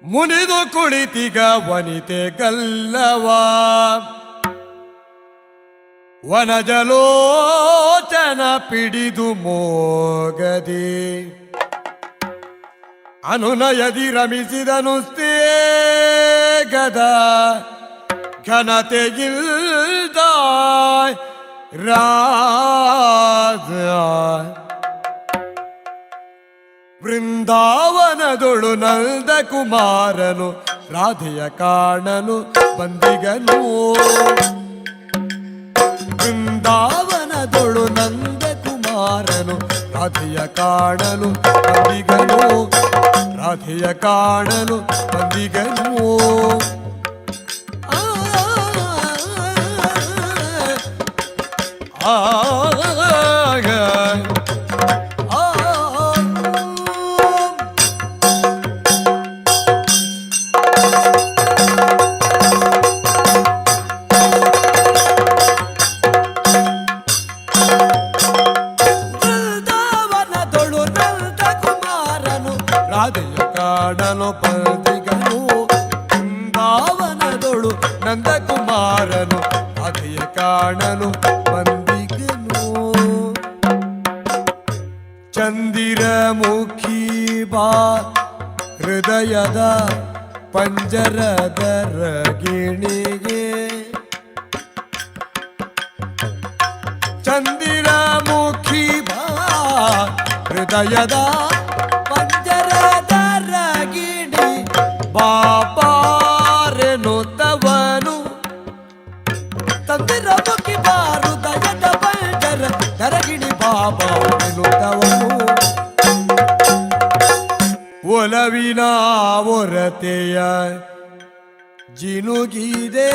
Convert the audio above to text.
ಮುನಿದು ಕುಳಿತಿಗ ವನಿತೆ ಗಲ್ಲವ ವನಜಲೋಚನ ಪಿಡಿದು ಮೋಗದಿ ಅನುನಯದಿ ರಮಿಸಿದನು ಗದ ಘನತೆಗಿಲ್ದ ರಾಜ ಬೃಂದಾವನದೊಳು ನಂದ ಕುಮಾರನು ರಾಧೆಯ ಕಾಣಲು ಬಂದಿಗನು ಬೃಂದಾವನದೊಳು ನಂದ ಕುಮಾರನು ರಾಧೆಯ ಕಾಣಲು ಬಂದಿಗನು ರಾಧೆಯ ಕಾಣಲು ಬಂದಿಗನು ರಾಧೆಯ ಕಾಣಲು ಬಂದಿಗನು ಬೃಂದಾವನದೊಳು ನಂದಕುಮಾರನು ರಾಧೆಯ ಕಾಣಲು ಬಂದಿಗನು ಚಂದಿರಮುಖಿ ಬಾ ಹೃದಯದ ಪಂಜರದ ರಗಿಣಿಗೆ ಚಂದಿರಮುಖಿ ಬಾ ಹೃದಯದ ಪಂಜರದರಗಿಣಿ ಬಾಪಾರೆನುತ್ತವನು ತಂದಿರಮುಖಿ ಬಾರುದಯದ ಪಂಜರ ದರಗಿಣಿ ಬಾಬಾರೆನುತ್ತವನು ಒಲವಿನ ಒರತೆಯ ಜಿನುಗಿದೆ